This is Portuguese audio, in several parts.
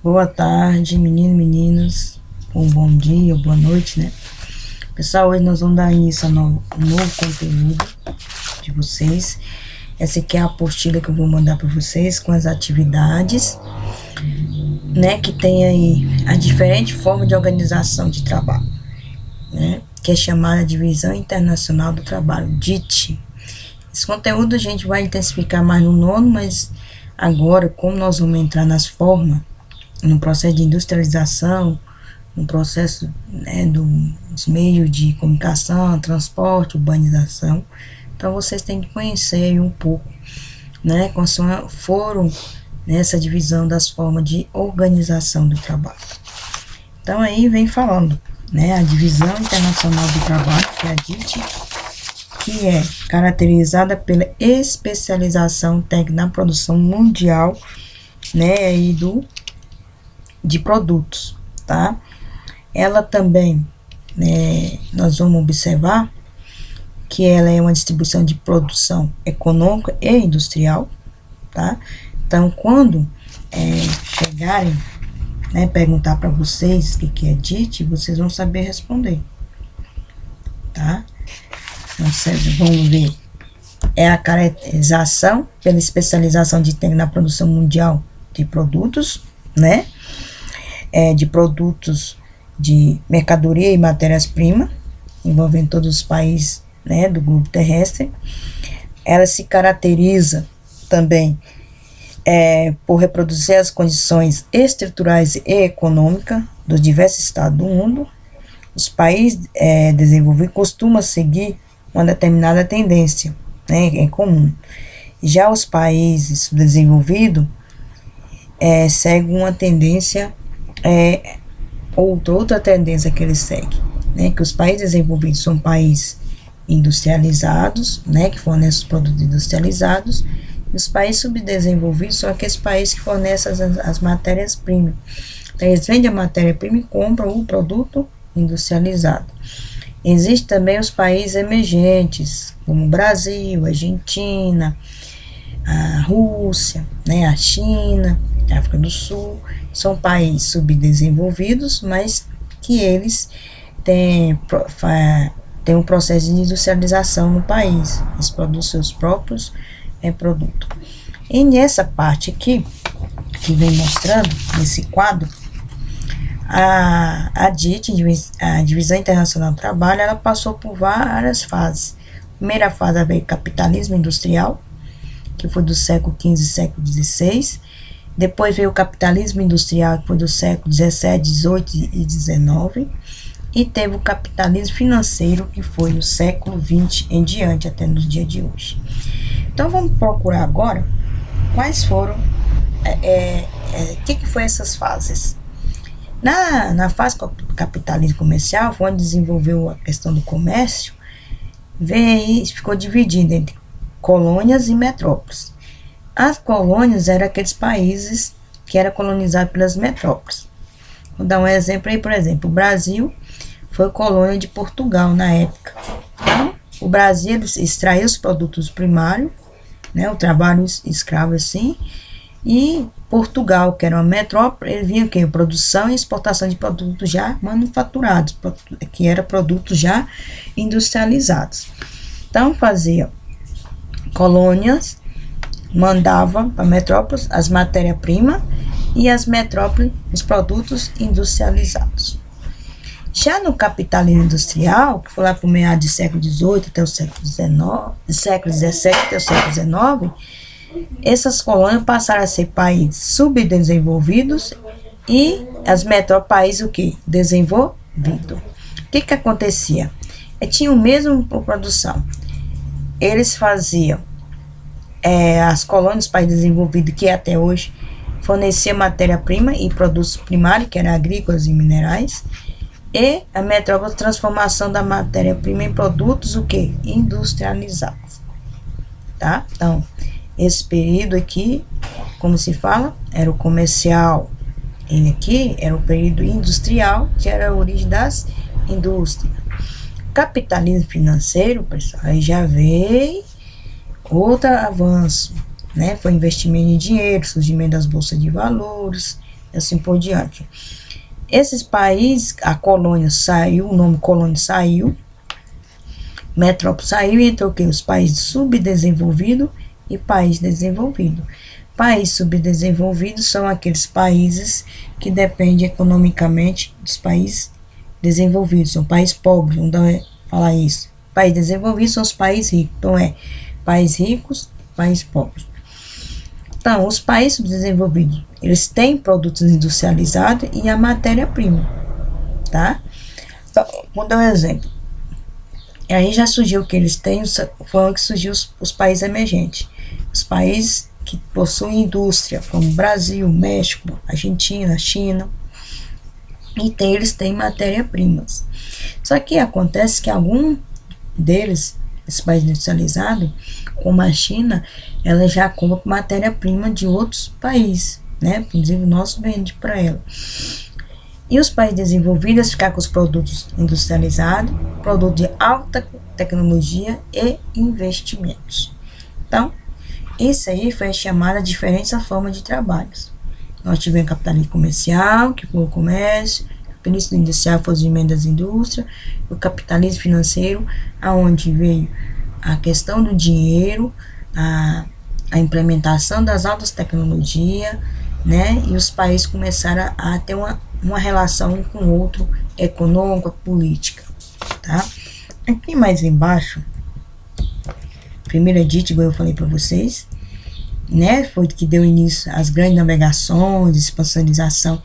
Boa tarde, meninos, meninas. Bom dia, boa noite, né? Pessoal, hoje nós vamos dar início a um novo conteúdo de vocês. Essa aqui é a apostila que eu vou mandar para vocês com as atividades, né? Que tem aí a diferente forma de organização de trabalho, né? Que é chamada Divisão Internacional do Trabalho, DIT. Esse conteúdo a gente vai intensificar mais no nono, mas agora, como nós vamos entrar nas formas, no processo de industrialização, no processo, né, dos meios de comunicação, transporte, urbanização, então vocês têm que conhecer um pouco, né, quais foram nessa divisão das formas de organização do trabalho. Então aí vem falando, né, a Divisão Internacional do Trabalho, que é a DIT, que é caracterizada pela especialização técnica na produção mundial, né, e de produtos, tá? Ela também, né, nós vamos observar que ela é uma distribuição de produção econômica e industrial, tá? Então, quando chegarem, né, perguntar para vocês o que é DIT, vocês vão saber responder, tá? Então, vamos ver. É a caracterização pela especialização de técnica na produção mundial de produtos, né? De produtos de mercadoria e matérias-primas, envolvendo todos os países, né, do globo terrestre. Ela se caracteriza também por reproduzir as condições estruturais e econômicas dos diversos estados do mundo. Os países desenvolvidos costumam seguir uma determinada tendência, né, em comum. Já os países subdesenvolvidos seguem uma tendência, outra tendência que eles seguem, né, que os países desenvolvidos são países industrializados, né, que fornecem os produtos industrializados, e os países subdesenvolvidos são aqueles países que fornecem as matérias-primas. Então, eles vendem a matéria-prima e compram o produto industrializado. Existem também os países emergentes, como o Brasil, a Argentina, a Rússia, né, a China, a África do Sul. São países subdesenvolvidos, mas que eles têm um processo de industrialização no país. Eles produzem seus próprios produtos. E nessa parte aqui, que vem mostrando, nesse quadro, a DIT, a Divisão Internacional do Trabalho, ela passou por várias fases. A primeira fase veio o capitalismo industrial, que foi do século XV e século XVI. Depois veio o capitalismo industrial, que foi do século XVII, XVIII e XIX. E teve o capitalismo financeiro, que foi no século XX em diante, até nos dias de hoje. Então, vamos procurar agora quais foram, que foi essas fases. Na fase do capitalismo comercial, foi onde desenvolveu a questão do comércio, ficou dividido entre colônias e metrópoles. As colônias eram aqueles países que eram colonizados pelas metrópoles. Vou dar um exemplo aí, por exemplo, o Brasil foi colônia de Portugal na época. Então, o Brasil extraiu os produtos primários, né, o trabalho escravo assim, e Portugal, que era uma metrópole, ele vinha o quê? Produção e exportação de produtos já manufaturados, que eram produtos já industrializados. Então, fazia colônias, mandava para metrópoles as matérias-primas e as metrópoles os produtos industrializados. Já no capitalismo industrial, que foi lá para o meado do século XVIII até o século XVII até o século XIX, essas colônias passaram a ser países subdesenvolvidos e as metrópoles países o quê? Desenvolvido. O que acontecia? Tinham o mesmo por produção. Eles faziam as colônias dos países desenvolvidos, que até hoje forneciam matéria-prima e produtos primários, que eram agrícolas e minerais, e a metrópole, transformação da matéria-prima em produtos o quê? Industrializados. Tá? Então, esse período aqui, como se fala, era o comercial. E aqui era o período industrial, que era a origem das indústrias. Capitalismo financeiro, pessoal, aí já veio outro avanço, né? Foi investimento em dinheiro, surgimento das bolsas de valores, assim por diante. Esses países, a colônia saiu, o nome colônia saiu, metrópole saiu, e entrou o quê? Os países subdesenvolvidos e país desenvolvido. Países subdesenvolvidos são aqueles países que dependem economicamente dos países desenvolvidos, são países pobres, não dá falar isso. Países desenvolvidos são os países ricos, então países ricos, países pobres. Então, os países subdesenvolvidos, eles têm produtos industrializados e a matéria-prima, tá? Então, vou dar um exemplo. E aí já surgiu o que eles têm, foi que surgiu os países emergentes. Os países que possuem indústria, como Brasil, México, Argentina, China, e eles têm matéria-primas. Só que acontece que algum deles, esses países industrializados, como a China, ela já compra matéria-prima de outros países, né? Inclusive o nosso vende para ela. E os países desenvolvidos ficam com os produtos industrializados, produtos de alta tecnologia e investimentos. Então, isso aí foi chamada de diferentes formas de trabalhos. Nós tivemos capitalismo comercial, que foi o comércio, o capitalismo industrial foi o desenvolvimento das indústrias, o capitalismo financeiro, aonde veio a questão do dinheiro, a implementação das altas tecnologias, né? E os países começaram a ter uma relação um com o outro, econômica, política, tá? Aqui mais embaixo, primeira DIT, igual eu falei para vocês, né? Foi que deu início às grandes navegações, expansionização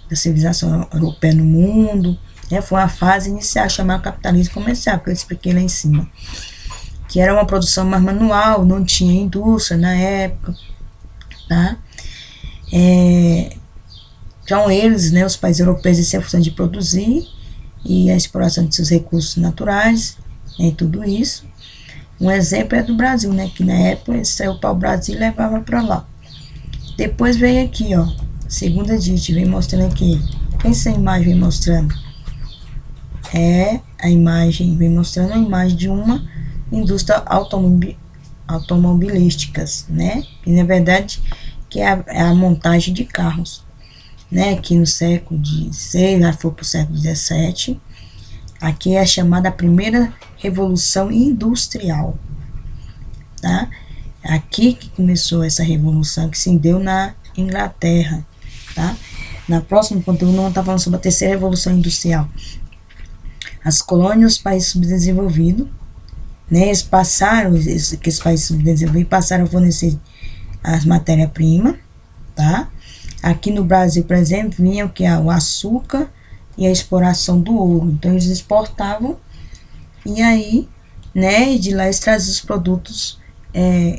da civilização europeia no mundo, né? Foi uma fase inicial chamada capitalismo comercial, que eu expliquei lá em cima, que era uma produção mais manual, não tinha indústria na época, tá? Então eles, né, os países europeus, exerciam a função de produzir e a exploração de seus recursos naturais, né, tudo isso. Um exemplo é do Brasil, né, que na época ele saiu para o Brasil e levava para lá. Depois veio aqui, ó, segunda DIT, vem mostrando aqui. Essa imagem vem mostrando vem mostrando a imagem de uma indústria automobilísticas, né, que na verdade que é a montagem de carros, né, que no século XVI, já foi para o século XVII, aqui é chamada a primeira revolução industrial, tá? Aqui que começou essa revolução, que se deu na Inglaterra, tá? Na próxima conteúdo nós vamos estar falando sobre a terceira revolução industrial. As colônias, os países subdesenvolvidos, né, eles passaram, que os países subdesenvolvidos passaram a fornecer as matérias-primas, tá? Aqui no Brasil, por exemplo, vinha o que é o açúcar e a exploração do ouro. Então eles exportavam e aí, né, de lá eles traziam os produtos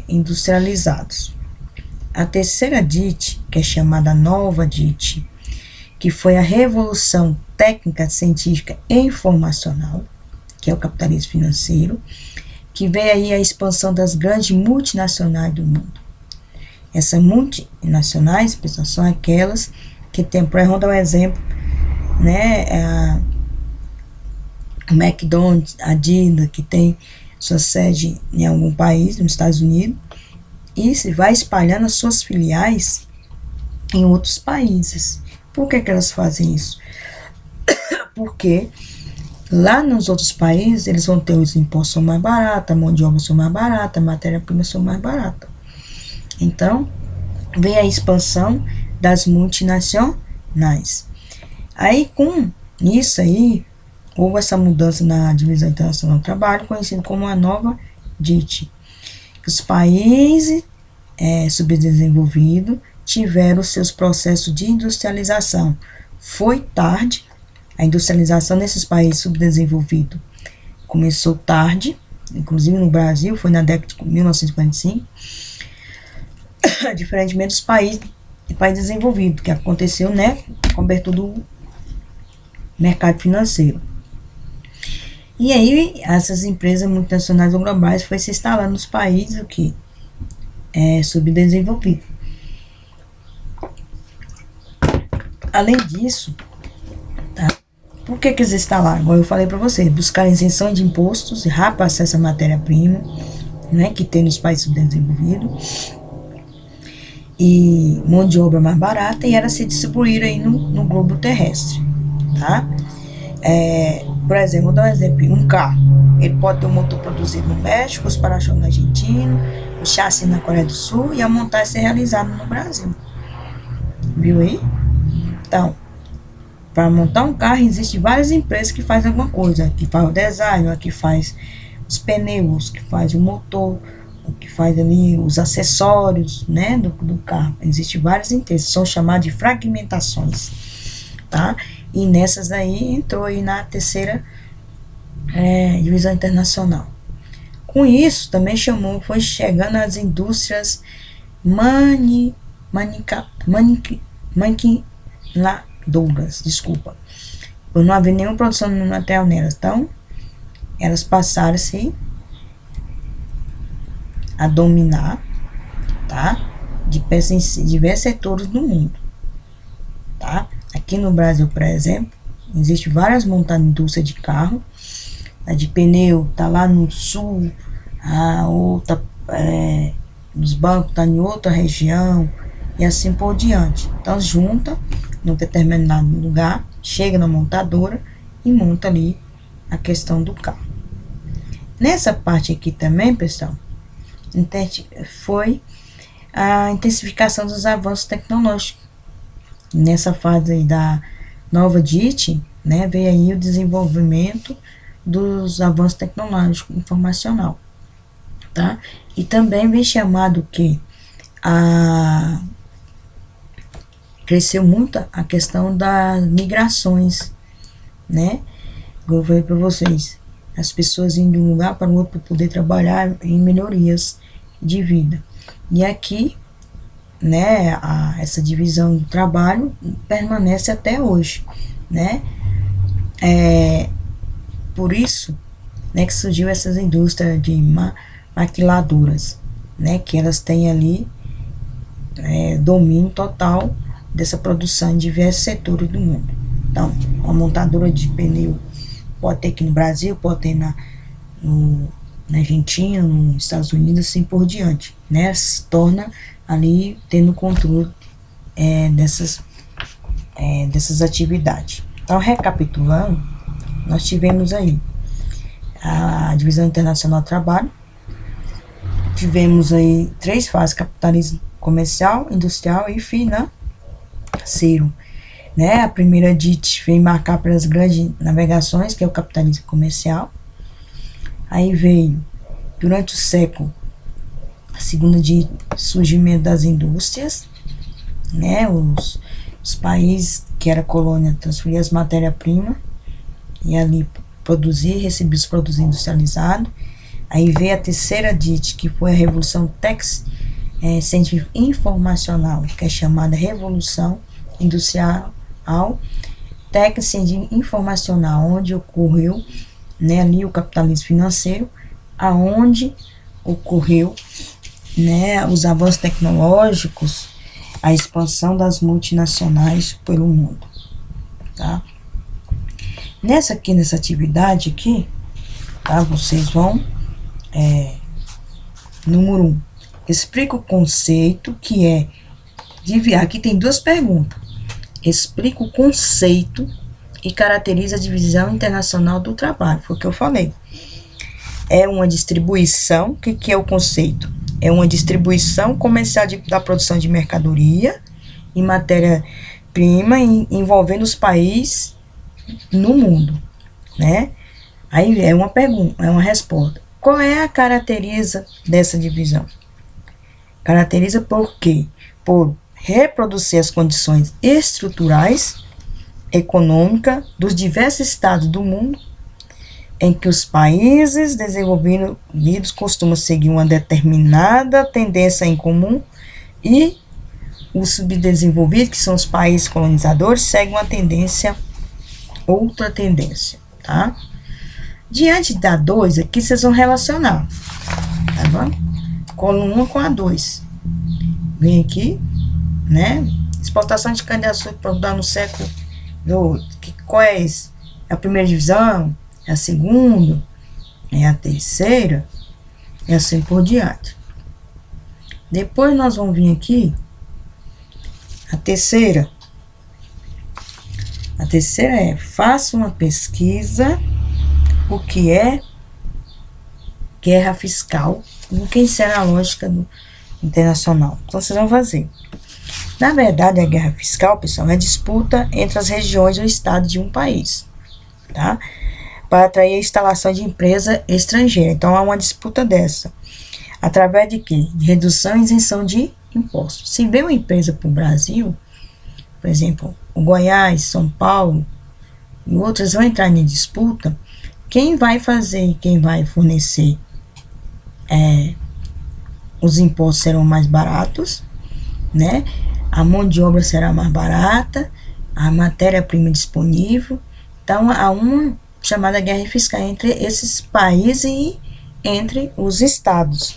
industrializados. A terceira DIT, que é chamada nova DIT, que foi a revolução técnica, científica e informacional, que é o capitalismo financeiro, que veio aí a expansão das grandes multinacionais do mundo. Essas multinacionais, pessoal, são aquelas que tem, para dar um exemplo, né, o McDonald's, a Adidas, que tem sua sede em algum país, nos Estados Unidos, e se vai espalhando as suas filiais em outros países. Por que elas fazem isso? Porque lá nos outros países eles vão ter os impostos são mais baratos, a mão de obra são mais barata, a matéria-prima são mais barata. Então, vem a expansão das multinacionais. Aí, com isso aí, houve essa mudança na divisão internacional do trabalho, conhecido como a nova DIT. Os países subdesenvolvidos tiveram seus processos de industrialização. Foi tarde, a industrialização nesses países subdesenvolvidos começou tarde, inclusive no Brasil, foi na década de 1945, diferentemente dos países desenvolvidos, que aconteceu, né, com a abertura do mercado financeiro. E aí, essas empresas multinacionais ou globais foi se instalando nos países que subdesenvolvidos. Além disso, tá? Por que eles instalaram? Como eu falei para vocês, buscar isenção de impostos e rápido acesso à matéria-prima, né, que tem nos países subdesenvolvidos. e mão de obra mais barata, e ela se distribuir aí no globo terrestre, tá? Por exemplo, vou dar um exemplo, um carro, ele pode ter um motor produzido no México, os para-choques na Argentina, o chassi na Coreia do Sul e a montagem ser realizada no Brasil, viu aí? Então, para montar um carro, existem várias empresas que fazem alguma coisa, que faz o design, que faz os pneus, que faz o motor, que faz ali os acessórios, né, do carro. Existem várias empresas, são chamadas de fragmentações, tá? E nessas aí entrou aí na terceira divisão internacional. Com isso, também foi chegando as indústrias maquiladoras, desculpa, por não haver nenhuma produção de material nelas. Então, elas passaram-se a dominar, tá? De peças em diversos setores do mundo, tá? Aqui no Brasil, por exemplo, existe várias montadas de indústria de carro, a de pneu tá lá no sul, a outra nos bancos tá em outra região e assim por diante. Então junta num determinado lugar, chega na montadora e monta ali a questão do carro. Nessa parte aqui também, pessoal, foi a intensificação dos avanços tecnológicos. Nessa fase aí da nova DIT, né, veio aí o desenvolvimento dos avanços tecnológicos informacional, tá? E também vem chamado que cresceu muito a questão das migrações, né? Como eu falei para vocês, as pessoas indo de um lugar para o outro para poder trabalhar em melhorias de vida. E aqui, né, essa divisão do trabalho permanece até hoje, né? Por isso, né, que surgiu essas indústrias de maquiladoras, né, que elas têm ali domínio total dessa produção em diversos setores do mundo. Então, uma montadora de pneu pode ter aqui no Brasil, pode ter na Argentina, nos Estados Unidos, assim por diante, né? Se torna ali tendo controle dessas atividades. Então, recapitulando, nós tivemos aí a divisão internacional do trabalho, tivemos aí 3 fases: capitalismo comercial, industrial e financeiro, né? A primeira DIT vem marcar pelas grandes navegações, que é o capitalismo comercial. Aí veio, durante o século, a segunda de surgimento das indústrias, né? Os países que era colônia transferiam as matérias-primas e ali produzir, receber os produtos industrializados. Aí veio a terceira DIT, que foi a revolução científica informacional, que é chamada revolução industrial técnica científica informacional, onde ocorreu, né, ali o capitalismo financeiro, aonde ocorreu, né, os avanços tecnológicos, a expansão das multinacionais pelo mundo, tá? Nessa atividade aqui, tá, vocês vão número 1, explica o conceito que é aqui tem 2 perguntas. Explica o conceito e caracteriza a divisão internacional do trabalho, foi o que eu falei. É uma distribuição, o que é o conceito? É uma distribuição comercial da produção de mercadoria e matéria-prima envolvendo os países no mundo, né? Aí é uma pergunta, é uma resposta. Qual é a caracteriza dessa divisão? Caracteriza por quê? Por reproduzir as condições estruturais, econômicas dos diversos estados do mundo em que os países desenvolvidos costumam seguir uma determinada tendência em comum e os subdesenvolvidos, que são os países colonizadores, seguem outra tendência, tá? Diante da 2, aqui vocês vão relacionar, tá bom? Coluna 1 com a 2. Vem aqui, né? Exportação de cana-de-açúcar no século XVIII. Qual é esse? É a primeira divisão? É a segunda? É a terceira? E assim por diante. Depois nós vamos vir aqui A terceira é: faça uma pesquisa o que é guerra fiscal, o que será a lógica internacional. Então, vocês vão fazer. Na verdade, a guerra fiscal, pessoal, é a disputa entre as regiões ou estados de um país, tá? Para atrair a instalação de empresa estrangeira. Então, há uma disputa dessa. Através de quê? De redução e isenção de impostos. Se vem uma empresa para o Brasil, por exemplo, o Goiás, São Paulo e outras vão entrar em disputa, quem vai fazer, quem vai fornecer os impostos serão mais baratos, né? A mão de obra será mais barata, a matéria-prima disponível. Então, há uma chamada guerra fiscal entre esses países e entre os estados,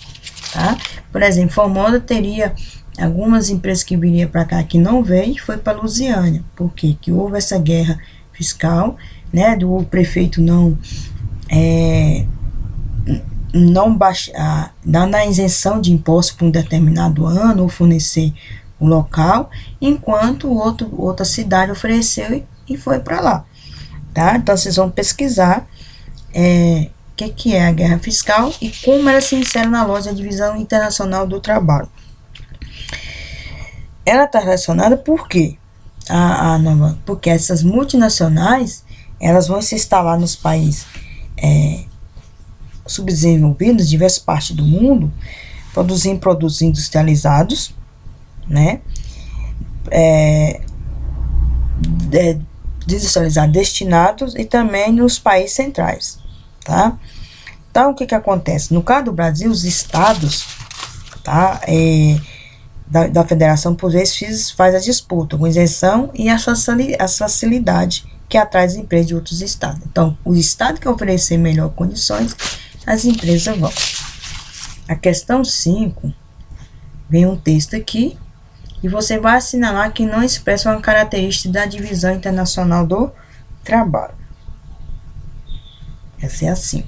tá? Por exemplo, Formosa teria algumas empresas que viriam para cá que não veio, foi para Lusiânia. Por quê? Que houve essa guerra fiscal, né? Do prefeito não baixar, dando a isenção de imposto por um determinado ano ou fornecer o local, enquanto outra cidade ofereceu e foi para lá, tá? Então, vocês vão pesquisar o que é a guerra fiscal e como ela se insere na lógica da divisão internacional do trabalho. Ela está relacionada por quê? Porque essas multinacionais, elas vão se instalar nos países subdesenvolvidos, diversas partes do mundo, produzindo produtos industrializados, né? Industrializados destinados e também nos países centrais, tá? Então, o que acontece? No caso do Brasil, os estados, tá? Da federação, por vezes, faz a disputa com isenção e a facilidade que atrai as empresas de outros estados. Então, o estado que oferecer melhor condições, as empresas vão. A questão 5, vem um texto aqui, e você vai assinalar que não expressa uma característica da divisão internacional do trabalho. Essa é a 5.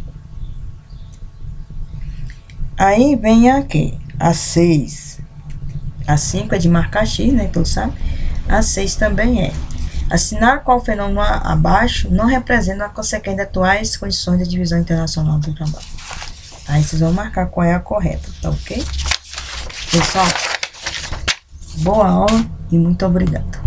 Aí vem aqui, a 6. A 5 é de marcar X, né, todos sabem. A 6 também é. Assinar qual fenômeno abaixo não representa a consequência de atuais condições de divisão internacional do trabalho. Aí vocês vão marcar qual é a correta, tá ok? Pessoal, boa aula e muito obrigado.